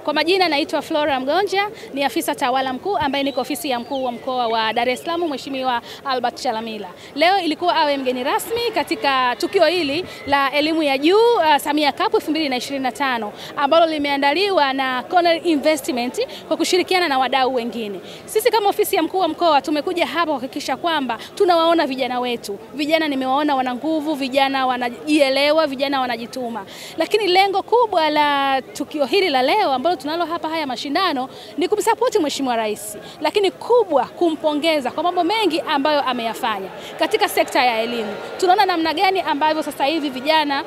Kwa majina naitwa Flora Mgonja, ni afisa tawala mkuu ambaye niko ofisi ya mkuu wa mkoa wa Dar es Salaam Mheshimiwa Albert Chalamila. Leo ilikuwa awe mgeni rasmi katika tukio hili la elimu ya juu Samia Cup 2025 ambalo limeandaliwa na Cornell Investment kwa kushirikiana na wadau wengine. Sisi kama ofisi ya mkuu wa mkoa tumekuja hapa kuhakikisha kwamba tunawaona vijana wetu. Vijana nimewaona wana nguvu, vijana wanajielewa, vijana wanajituma. Lakini lengo kubwa la tukio hili la leo ambalo tunalo hapa haya mashindano ni kumsapoti Mheshimiwa Rais, lakini kubwa kumpongeza kwa mambo mengi ambayo ameyafanya katika sekta ya elimu. Tunaona namna gani ambavyo sasa hivi vijana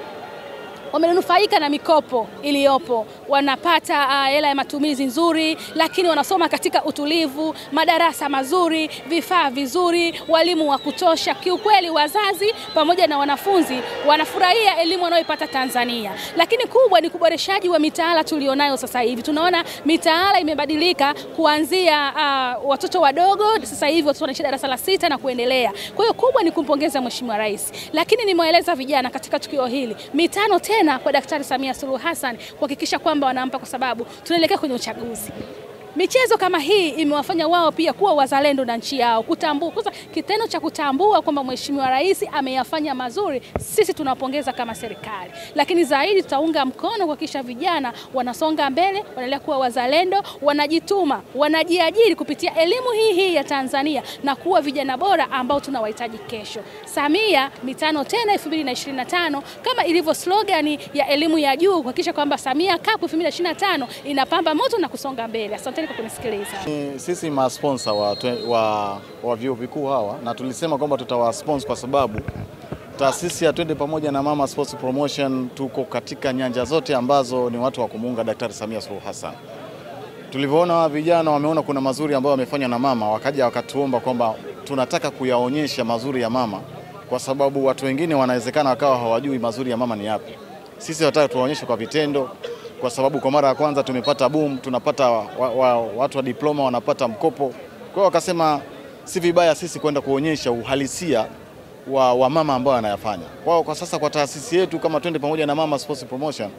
wamenufaika na mikopo iliyopo, wanapata hela ya matumizi nzuri, lakini wanasoma katika utulivu, madarasa mazuri, vifaa vizuri, walimu wa kutosha. Kiukweli wazazi pamoja na wanafunzi wanafurahia elimu wanayoipata Tanzania. Lakini kubwa ni kuboreshaji wa mitaala tulionayo sasa hivi. Tunaona mitaala imebadilika kuanzia watoto wadogo, sasa hivi watoto wanaishi darasa la 6 na kuendelea. Kwa hiyo kubwa ni kumpongeza Mheshimiwa Rais. Lakini nimeeleza vijana katika tukio hili mitano tena kwa Daktari Samia Suluhu Hassan kuhakikisha kwamba wanampa, kwa sababu tunaelekea kwenye uchaguzi. Michezo kama hii imewafanya wao pia kuwa wazalendo na nchi yao, kutambua kwanza kitendo cha kutambua kwamba Mheshimiwa Rais ameyafanya mazuri. Sisi tunapongeza kama serikali, lakini zaidi tutaunga mkono kuhakikisha vijana wanasonga mbele, wanaendelea kuwa wazalendo, wanajituma, wanajiajiri kupitia elimu hii ya Tanzania na kuwa vijana bora ambao tunawahitaji kesho. Samia mitano tena 2025 kama ilivyo slogan ya elimu ya juu, kuhakikisha kwamba Samia Cup 2025 inapamba moto na kusonga mbele. Asante kwa kunisikiliza. Sisi ma-sponsor wa vyuo vikuu hawa, na tulisema kwamba tutawa-sponsor kwa sababu taasisi ya Twende Pamoja na Mama Sports Promotion tuko katika nyanja zote ambazo ni watu wa kumuunga Daktari Samia Suluhu Hassan. Tulivyoona vijana wameona kuna mazuri ambayo wamefanya na mama, wakaja wakatuomba kwamba tunataka kuyaonyesha mazuri ya mama, kwa sababu watu wengine wanawezekana wakawa hawajui mazuri ya mama ni yapi. Sisi tunataka tuwaonyeshe kwa vitendo, kwa sababu kwa mara ya kwanza tumepata boom, tunapata watu wa diploma wanapata mkopo. Kwa hiyo wakasema si vibaya sisi kwenda kuonyesha uhalisia wa mama ambao anayafanya. Kwa sasa kwa taasisi yetu kama Twende Pamoja na Mama Sports Promotion,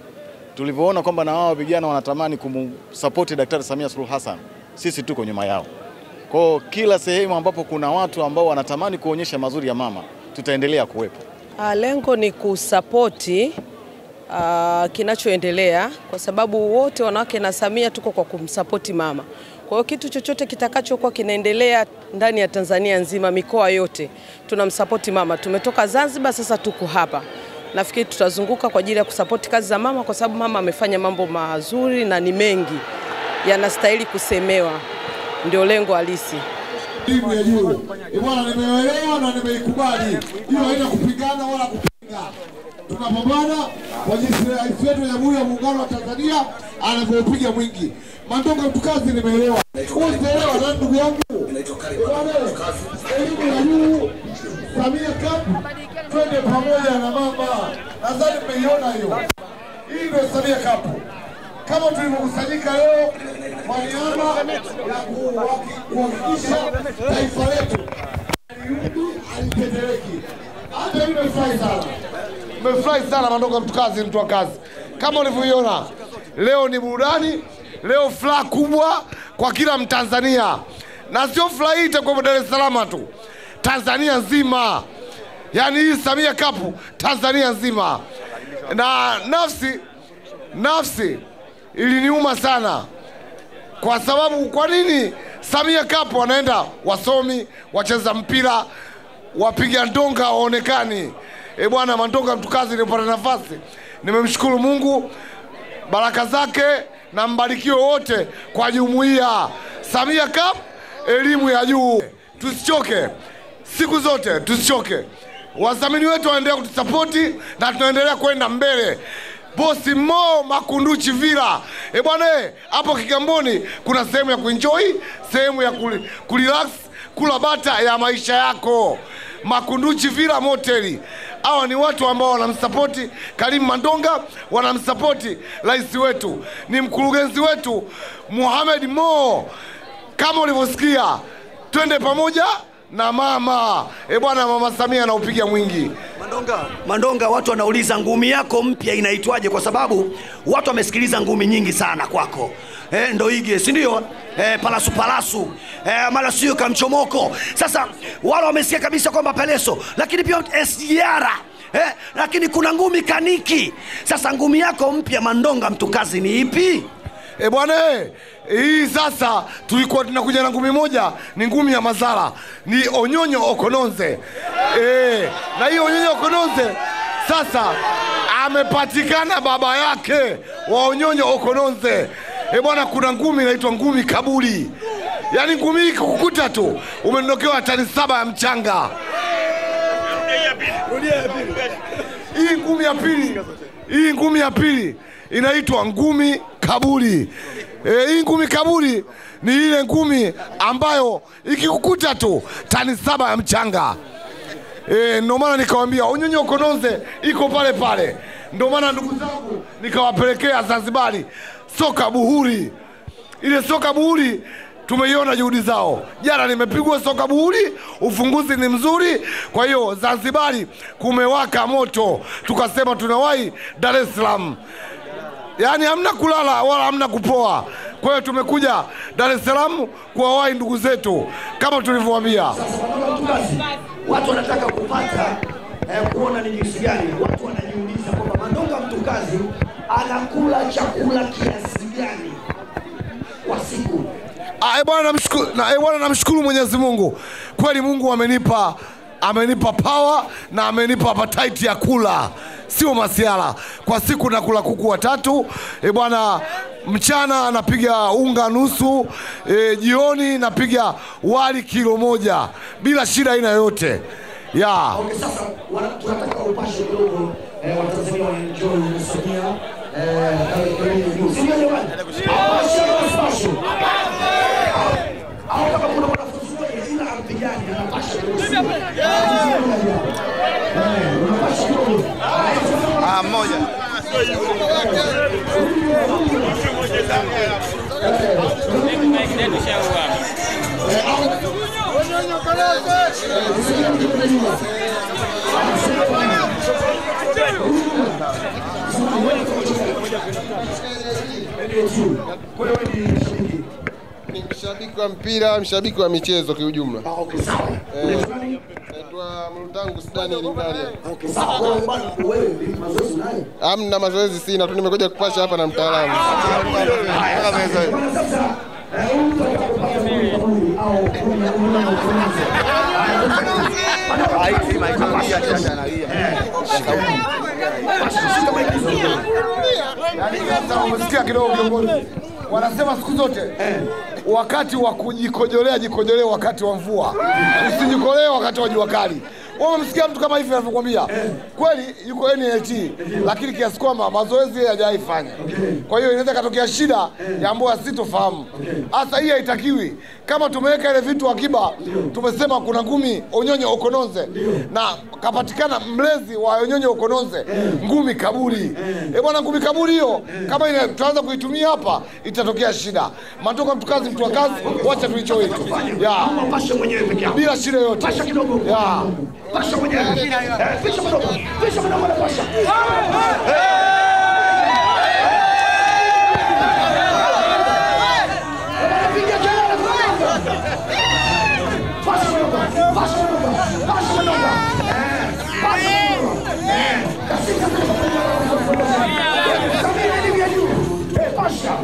tulivyoona kwamba na wao vijana wanatamani kumsupport Daktari Samia Suluhu Hassan, sisi tuko nyuma yao. Kwa kila sehemu ambapo kuna watu ambao wanatamani kuonyesha mazuri ya mama, tutaendelea kuwepo. Lengo ni kusapoti kinachoendelea, kwa sababu wote wanawake na Samia tuko kwa kumsapoti mama. Kwa hiyo kitu chochote kitakachokuwa kinaendelea ndani ya Tanzania nzima, mikoa yote, tunamsapoti mama. Tumetoka Zanzibar, sasa tuko hapa. Nafikiri tutazunguka kwa ajili ya kusapoti kazi za mama, kwa sababu mama amefanya mambo mazuri na ni mengi yanastahili kusemewa. Ndio lengo halisi. Elimu ya juu. Bwana, nimeelewa na nimeikubali. Hiyo haina kupigana wala kupinga. Tunapambana kwa jinsi rais wetu wa Jamhuri ya Muungano wa Tanzania anavyopiga mwingi. Mandonga mtukazi nimeelewa. Usielewa na ndugu yangu. Elimu ya juu, Samia Cup, Twende Pamoja na Mama. Nadhani mmeiona hiyo. Hii ndio Samia Cup. Kama tulivyokusanyika leo kwa niaba ya kuhakikisha taifa letu aliteteleki. Hata nimefurahi sana. Nimefurahi sana Mandonga mtukazi, mtu wa kazi. Kama ulivyoiona, leo ni burudani, leo furaha kubwa kwa kila Mtanzania. Na sio furaha hii kwa Dar es Salaam tu, Tanzania nzima. Yaani hii Samia Cup Tanzania nzima. Na nafsi iliniuma sana. Kwa sababu kwa nini Samia Cup wanaenda wasomi, wacheza mpira, wapiga ndonga waonekani? Bwana Mandonga mtukazi nilipata nafasi. Nimemshukuru Mungu, baraka zake na mbarikiwe wote kwa jumuiya. Samia Cup, elimu ya juu. Tusichoke. Siku zote tusichoke. Wadhamini wetu waendelea kutusapoti na tunaendelea kwenda mbele. Bosi Mo Makunduchi Villa. Bwana hapo Kigamboni kuna sehemu ya kuenjoy, sehemu ya kurelax, kula bata ya maisha yako. Makunduchi Villa Moteli. Hawa ni watu ambao wanamsapoti Karim Mandonga, wanamsapoti rais wetu, ni mkurugenzi wetu Mohamed Mo. Kama ulivyosikia, twende pamoja na mama. Bwana Mama Samia anaupiga mwingi. Mandonga, watu wanauliza ngumi yako mpya inaitwaje, kwa sababu watu wamesikiliza ngumi nyingi sana kwako. Ndo ige, si ndio? Palasu, mara sio kamchomoko. Sasa wale wamesikia kabisa kwamba Peleso, lakini pia SGR, lakini kuna ngumi kaniki. Sasa ngumi yako mpya Mandonga mtukazi ni ipi? Bwana hii sasa tulikuwa tunakuja na ngumi moja, ni ngumi ya Mazara, ni Onyonyo Okononze. Na hiyo Onyonyo Okononze sasa amepatikana baba yake wa Onyonyo Okononze. Bwana kuna ngumi inaitwa ngumi kaburi. Yaani ngumi hii kukukuta tu umendokewa tani 7 ya mchanga. Hii ngumi ya pili inaitwa ngumi kaburi. Hii ngumi kaburi ni ile ngumi ambayo ikikukuta tu tani 7 ya mchanga. Ndio maana nikawaambia Onyonyo Okononze iko pale pale. Ndio maana ndugu zangu nikawapelekea Zanzibari soka buhuri. Ile soka buhuri tumeiona juhudi zao. Jana nimepigwa soka buhuri, ufunguzi ni mzuri. Kwa hiyo Zanzibari kumewaka moto. Tukasema tunawahi Dar es Salaam. Yaani hamna kulala wala hamna kupoa. Kwa hiyo tumekuja Dar es Salaam kuwawahi ndugu zetu kama tulivyowaambia. Watu wanataka kupata kuona ni jinsi gani. Watu wanajiuliza kwamba Mandonga mtukazi anakula chakula kiasi gani kwa siku. Bwana namshukuru Mwenyezi Mungu. Kweli Mungu amenipa power na amenipa appetite ya kula. Sio masiala. Kwa siku nakula kuku 3. Bwana mchana napiga unga nusu, jioni napiga wali kilo 1 bila shida aina yote. Okay, sasa tunataka upashe kidogo Watanzania waenjoy Samia au kama kuna wanafunzi wengi ila ampigani anapasha mmoja ni mshabiki wa mpira, mshabiki wa michezo kiujumla. Okay, sawa. Naitwa Mlutangu Sidani Lingalia. Okay, sawa. Wewe mazoezi unayo? Hamna mazoezi sina tu, nimekuja kupasha hapa na mtaalamu. Umesikia kidogo kiongozi? Wanasema siku zote wakati wa kujikojolea jikojolea wakati wa mvua, usijikolee wakati wa jua kali. Wewe msikia mtu kama hivi anavyokuambia, kweli yuko NLT lakini kiasi kwamba mazoezi hajaifanya. Kwa hiyo inaweza katokea shida ya ambayo sitofahamu. Hasa hii haitakiwi. Kama tumeweka ile vitu akiba, tumesema kuna ngumi Onyonyo Okononze na kapatikana mlezi wa Onyonyo Okononze, ngumi kaburi. Bwana ngumi kaburi hiyo kama ile tuanza kuitumia hapa itatokea shida. Mandonga mtukazi, mtu wa kazi, wacha tuichoe tu. Pasha mwenyewe peke yako. Bila shida yote. Pasha kidogo. Pasha mwenyewe. Pisha kidogo. Pisha kidogo na pasha. Pasha.